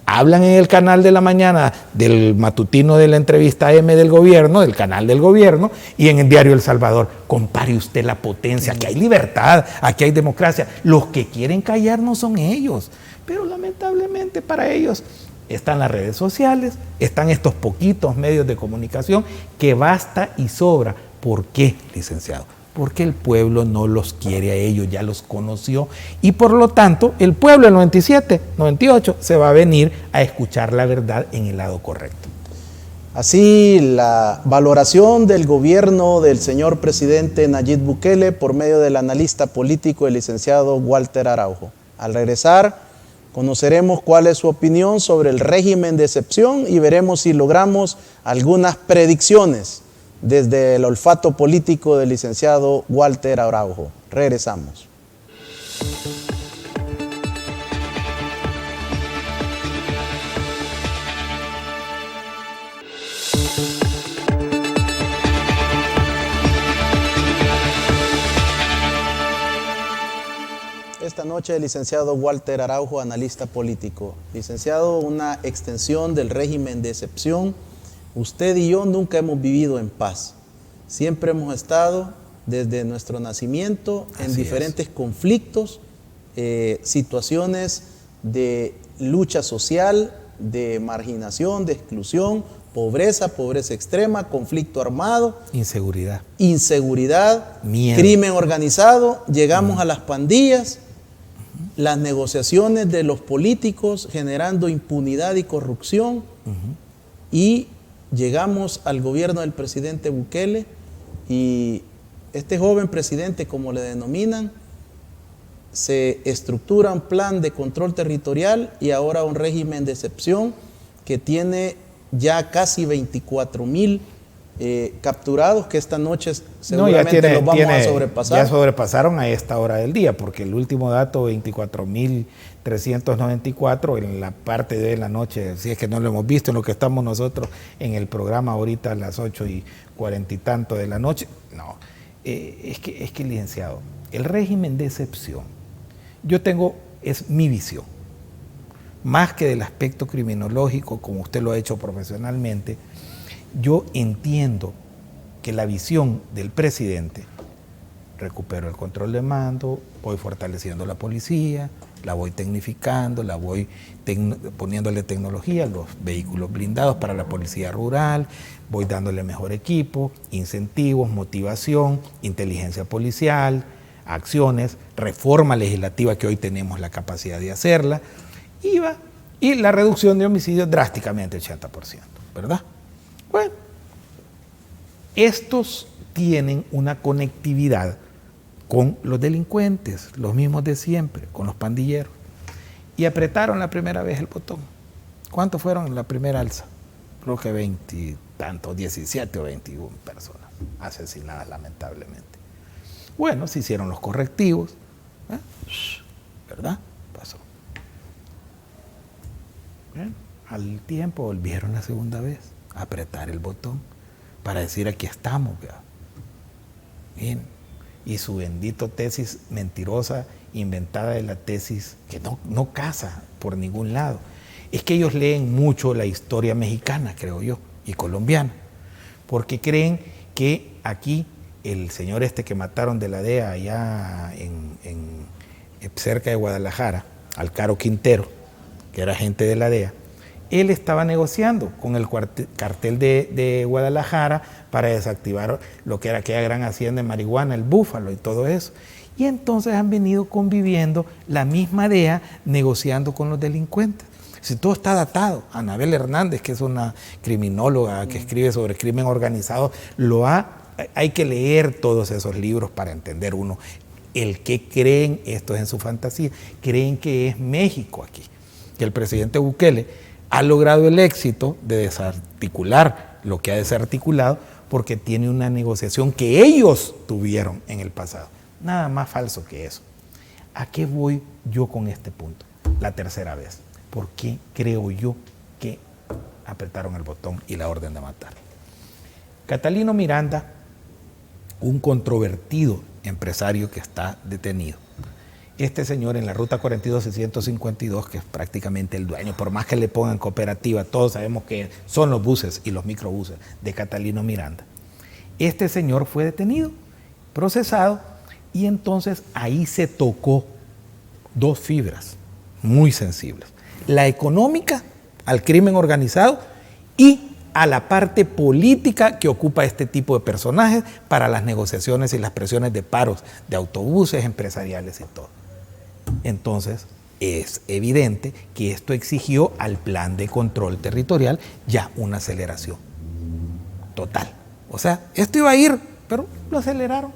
Speaker 3: Hablan en el canal de la mañana del matutino de la entrevista M del gobierno, del canal del gobierno, y en el diario El Salvador. Compare usted la potencia, aquí hay libertad, aquí hay democracia. Los que quieren callar no son ellos, pero lamentablemente para ellos están las redes sociales, están estos poquitos medios de comunicación que basta y sobra. ¿Por qué, licenciado? porque el pueblo no los quiere a ellos, ya los conoció, y por lo tanto el pueblo el 97, 98 se va a venir a escuchar la verdad en el lado correcto.
Speaker 2: Así, la valoración del gobierno del señor presidente Nayib Bukele por medio del analista político, el licenciado Walter Araujo. Al regresar, conoceremos cuál es su opinión sobre el régimen de excepción y veremos si logramos algunas predicciones desde el olfato político del licenciado Walter Araujo. Regresamos. Esta noche el licenciado Walter Araujo, analista político. Licenciado, una extensión del régimen de excepción. Usted y yo nunca hemos vivido en paz. Siempre hemos estado desde nuestro nacimiento en diferentes conflictos, situaciones de lucha social, de marginación, de exclusión, pobreza extrema, conflicto armado, inseguridad, miedo, crimen organizado. Llegamos a las pandillas, las negociaciones de los políticos generando impunidad y corrupción, y llegamos al gobierno del presidente Bukele, y este joven presidente, como le denominan, se estructura un plan de control territorial y ahora un régimen de excepción que tiene ya casi 24,000 capturados, que esta noche seguramente los vamos a sobrepasar.
Speaker 3: Ya sobrepasaron a esta hora del día, porque el último dato, 24,394 en la parte de la noche, si es que no lo hemos visto en lo que estamos nosotros en el programa ahorita a las 8:40 y tanto de la noche. No, es que licenciado, el régimen de excepción, es mi visión, más que del aspecto criminológico, como usted lo ha hecho profesionalmente. Yo entiendo que la visión del presidente, recupero el control de mando, voy fortaleciendo la policía, la voy tecnificando, la voy poniéndole tecnología, los vehículos blindados para la policía rural, voy dándole mejor equipo, incentivos, motivación, inteligencia policial, acciones, reforma legislativa que hoy tenemos la capacidad de hacerla, y la reducción de homicidios drásticamente, 80%, ¿verdad? Bueno, estos tienen una conectividad con los delincuentes, los mismos de siempre, con los pandilleros, y apretaron la primera vez el botón. ¿Cuántos fueron en la primera alza? Creo que 20 y tantos, 17 o 21 personas asesinadas lamentablemente. Bueno, se hicieron los correctivos, ¿verdad? Pasó. Bien, al tiempo volvieron la segunda vez a apretar el botón para decir aquí estamos, ¿verdad? Bien. Y su bendito tesis mentirosa, inventada de la tesis que no casa por ningún lado. Es que ellos leen mucho la historia mexicana, creo yo, y colombiana, porque creen que aquí el señor que mataron de la DEA allá cerca de Guadalajara, Alcaro Quintero, que era agente de la DEA, él estaba negociando con el cartel de Guadalajara para desactivar lo que era aquella gran hacienda de marihuana, el Búfalo y todo eso. Y entonces han venido conviviendo la misma DEA negociando con los delincuentes. Si todo está datado, Anabel Hernández, que es una criminóloga que escribe sobre crimen organizado, hay que leer todos esos libros para entender uno el que creen, esto es en su fantasía, creen que es México aquí, que el presidente Bukele ha logrado el éxito de desarticular lo que ha desarticulado porque tiene una negociación que ellos tuvieron en el pasado. Nada más falso que eso. ¿A qué voy yo con este punto? La tercera vez. ¿Por qué creo yo que apretaron el botón y la orden de matar? Catalino Miranda, un controvertido empresario que está detenido. Este señor en la ruta 42-652, que es prácticamente el dueño, por más que le pongan cooperativa, todos sabemos que son los buses y los microbuses de Catalino Miranda. Este señor fue detenido, procesado, y entonces ahí se tocó dos fibras muy sensibles. La económica, al crimen organizado, y a la parte política que ocupa este tipo de personajes para las negociaciones y las presiones de paros de autobuses, empresariales y todo. Entonces, es evidente que esto exigió al plan de control territorial ya una aceleración total. O sea, esto iba a ir, pero lo aceleraron.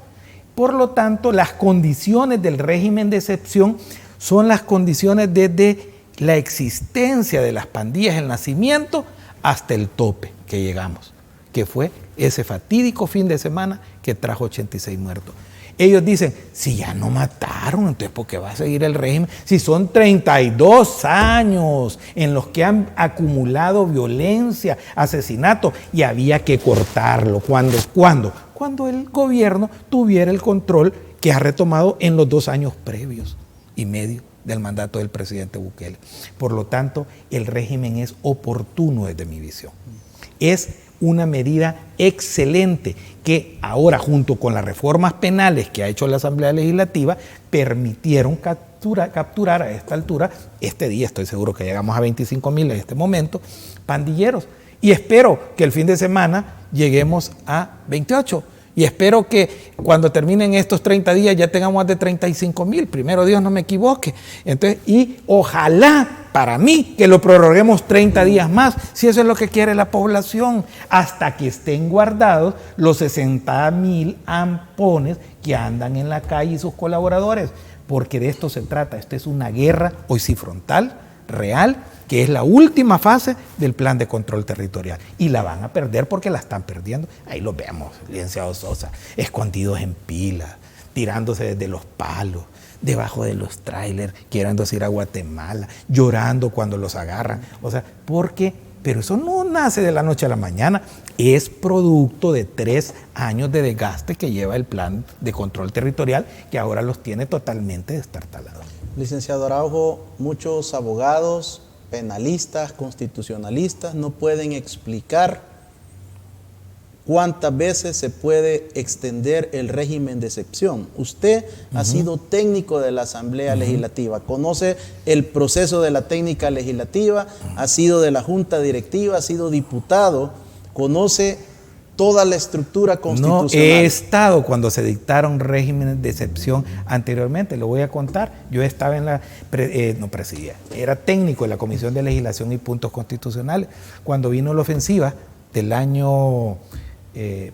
Speaker 3: Por lo tanto, las condiciones del régimen de excepción son las condiciones desde la existencia de las pandillas, el nacimiento, hasta el tope que llegamos, que fue ese fatídico fin de semana que trajo 86 muertos. Ellos dicen, si ya no mataron, entonces ¿por qué va a seguir el régimen? Si son 32 años en los que han acumulado violencia, asesinato, y había que cortarlo. ¿Cuándo? Cuando el gobierno tuviera el control que ha retomado en los 2 años previos y medio del mandato del presidente Bukele. Por lo tanto, el régimen es oportuno desde mi visión. Es una medida excelente que ahora, junto con las reformas penales que ha hecho la Asamblea Legislativa, permitieron capturar a esta altura, este día estoy seguro que llegamos a 25,000 en este momento, pandilleros. Y espero que el fin de semana lleguemos a 28. Y espero que cuando terminen estos 30 días ya tengamos más de 35,000. Primero Dios, no me equivoque. Entonces, y ojalá para mí que lo prorroguemos 30 días más, si eso es lo que quiere la población, hasta que estén guardados los 60,000 ampones que andan en la calle y sus colaboradores. Porque de esto se trata. Esta es una guerra, hoy sí frontal, real, que es la última fase del plan de control territorial. Y la van a perder porque la están perdiendo. Ahí los vemos, licenciado Sosa, escondidos en pilas, tirándose desde los palos, debajo de los tráilers, queriéndose ir a Guatemala, llorando cuando los agarran. O sea, pero eso no nace de la noche a la mañana, es producto de 3 años de desgaste que lleva el plan de control territorial, que ahora los tiene totalmente destartalados.
Speaker 2: Licenciado Araujo, muchos abogados, penalistas, constitucionalistas no pueden explicar cuántas veces se puede extender el régimen de excepción. Usted ha sido técnico de la Asamblea Legislativa, conoce el proceso de la técnica legislativa, ha sido de la Junta Directiva, ha sido diputado, conoce toda la estructura constitucional.
Speaker 3: No he estado cuando se dictaron regímenes de excepción anteriormente, lo voy a contar. Yo estaba en la, no presidía, era técnico de la Comisión de Legislación y Puntos Constitucionales, cuando vino la ofensiva del año,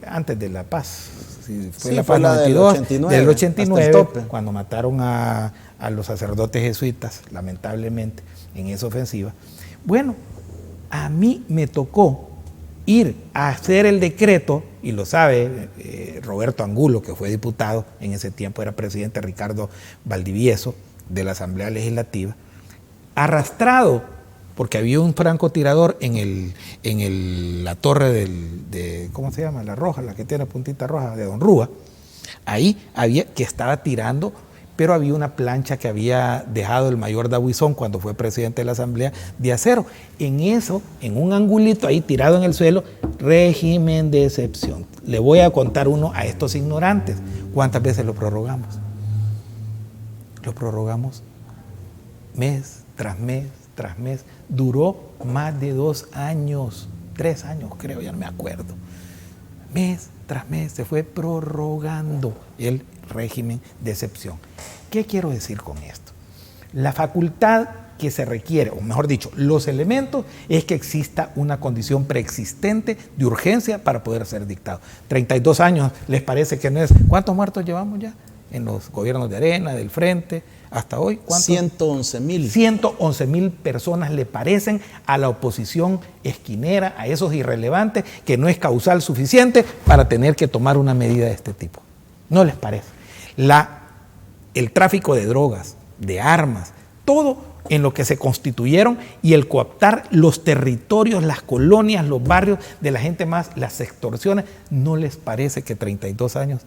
Speaker 3: antes de La Paz, fue la Paz 92, del 89, cuando mataron a los sacerdotes jesuitas, lamentablemente, en esa ofensiva. Bueno, a mí me tocó ir a hacer el decreto, y lo sabe Roberto Angulo, que fue diputado, en ese tiempo era presidente Ricardo Valdivieso, de la Asamblea Legislativa, arrastrado, porque había un francotirador en la torre de ¿cómo se llama? La roja, la que tiene puntita roja, de Don Rúa. Ahí había, que estaba tirando, pero había una plancha que había dejado el mayor Dabuizón cuando fue presidente de la Asamblea de acero. En eso, en un angulito ahí tirado en el suelo, régimen de excepción. Le voy a contar uno a estos ignorantes. ¿Cuántas veces lo prorrogamos? Lo prorrogamos mes tras mes tras mes. Duró más de 2 años, 3 años creo, ya no me acuerdo. Mes tras mes se fue prorrogando el régimen de excepción. ¿Qué quiero decir con esto? La facultad que se requiere, o mejor dicho, los elementos, es que exista una condición preexistente de urgencia para poder ser dictado. 32 años, ¿les parece que no es? ¿Cuántos muertos llevamos ya en los gobiernos de Arena, del Frente, hasta hoy?
Speaker 2: 111,000.
Speaker 3: 111,000 personas le parecen a la oposición esquinera, a esos irrelevantes, que no es causal suficiente para tener que tomar una medida de este tipo. ¿No les parece? El tráfico de drogas, de armas, todo en lo que se constituyeron, y el cooptar los territorios, las colonias, los barrios de la gente más, las extorsiones, ¿no les parece que 32 años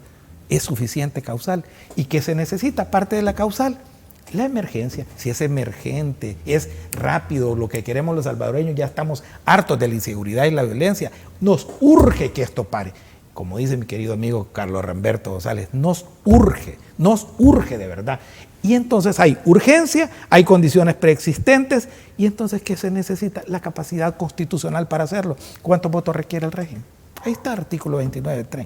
Speaker 3: es suficiente causal? ¿Y qué se necesita aparte de la causal? La emergencia. Si es emergente, es rápido, lo que queremos los salvadoreños, ya estamos hartos de la inseguridad y la violencia, nos urge que esto pare. como dice mi querido amigo Carlos Ramberto González, nos urge de verdad. Y entonces hay urgencia, hay condiciones preexistentes, y entonces ¿qué se necesita? La capacidad constitucional para hacerlo. ¿Cuántos votos requiere el régimen? Ahí está el artículo 29-30.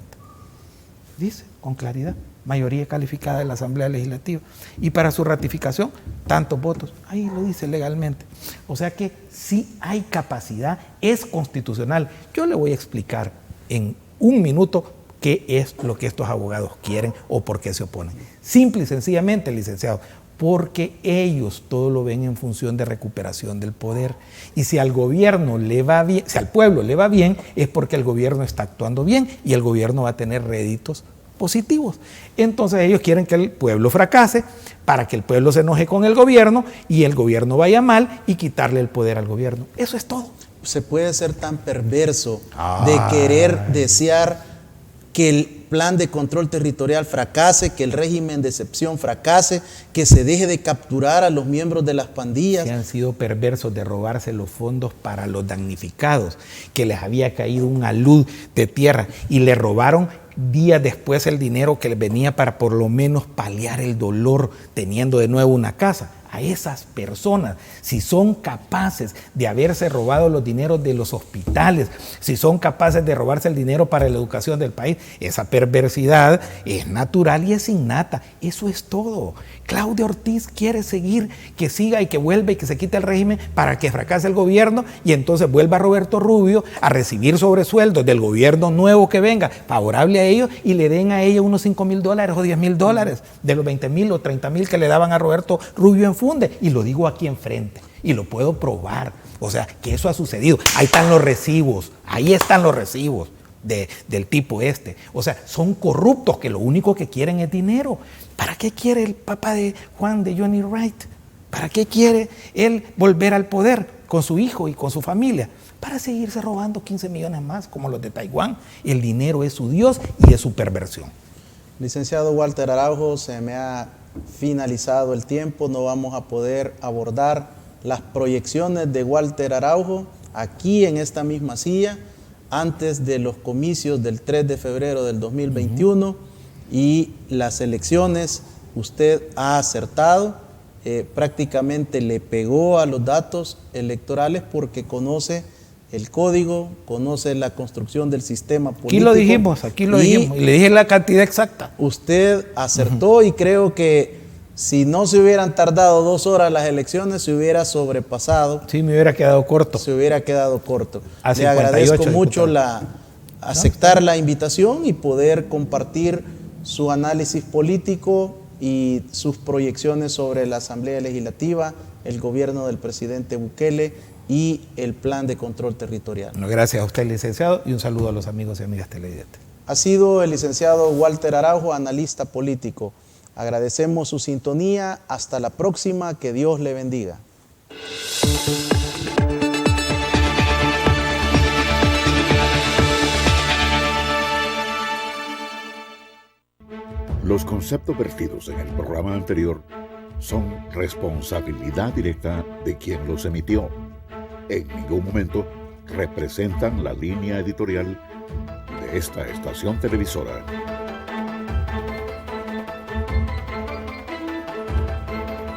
Speaker 3: Dice con claridad, mayoría calificada de la Asamblea Legislativa. Y para su ratificación, tantos votos. Ahí lo dice legalmente. O sea que sí hay capacidad, es constitucional. Yo le voy a explicar en un minuto qué es lo que estos abogados quieren o por qué se oponen. Simple y sencillamente, licenciado, porque ellos todo lo ven en función de recuperación del poder. Y si al gobierno le va bien, si al pueblo le va bien, es porque el gobierno está actuando bien y el gobierno va a tener réditos positivos. Entonces ellos quieren que el pueblo fracase para que el pueblo se enoje con el gobierno y el gobierno vaya mal y quitarle el poder al gobierno. Eso es todo.
Speaker 2: Se puede ser tan perverso de querer desear que el plan de control territorial fracase, que el régimen de excepción fracase, que se deje de capturar a los miembros de las pandillas.
Speaker 3: Que han sido perversos de robarse los fondos para los damnificados, que les había caído un alud de tierra y le robaron días después el dinero que les venía para por lo menos paliar el dolor teniendo de nuevo una casa. A esas personas, si son capaces de haberse robado los dineros de los hospitales, si son capaces de robarse el dinero para la educación del país, esa perversidad es natural y es innata. Eso es todo. Claudia Ortiz quiere seguir, que siga y que vuelva y que se quite el régimen para que fracase el gobierno y entonces vuelva Roberto Rubio a recibir sobresueldos del gobierno nuevo que venga, favorable a ellos, y le den a ella unos $5,000 o $10,000 de los 20,000 o 30,000 que le daban a Roberto Rubio en funde. Y lo digo aquí enfrente y lo puedo probar. O sea, que eso ha sucedido. Ahí están los recibos, del tipo este. O sea, son corruptos que lo único que quieren es dinero. ¿Para qué quiere el papá de Juan, de Johnny Wright? ¿Para qué quiere él volver al poder con su hijo y con su familia? Para seguirse robando 15 millones más como los de Taiwán. El dinero es su Dios y es su perversión.
Speaker 2: Licenciado Walter Araujo, se me ha finalizado el tiempo, no vamos a poder abordar las proyecciones de Walter Araujo aquí en esta misma silla antes de los comicios del 3 de febrero del 2021 y las elecciones. Usted ha acertado, prácticamente le pegó a los datos electorales porque conoce el código, conoce la construcción del sistema político.
Speaker 3: Aquí lo dijimos, y le dije la cantidad exacta.
Speaker 2: Usted acertó y creo que si no se hubieran tardado 2 horas las elecciones, se hubiera sobrepasado.
Speaker 3: Sí, me hubiera quedado corto.
Speaker 2: Se hubiera quedado corto.
Speaker 3: A
Speaker 2: Le agradezco mucho
Speaker 3: diputados.
Speaker 2: aceptar la invitación y poder compartir su análisis político y sus proyecciones sobre la Asamblea Legislativa, el gobierno del presidente Bukele y el plan de control territorial.
Speaker 3: Bueno, gracias a usted, licenciado, y un saludo a los amigos y amigas televidentes.
Speaker 2: Ha sido el licenciado Walter Araujo, analista político. Agradecemos su sintonía. Hasta la próxima. Que Dios le bendiga.
Speaker 4: Los conceptos vertidos en el programa anterior son responsabilidad directa de quien los emitió. En ningún momento representan la línea editorial de esta estación televisora.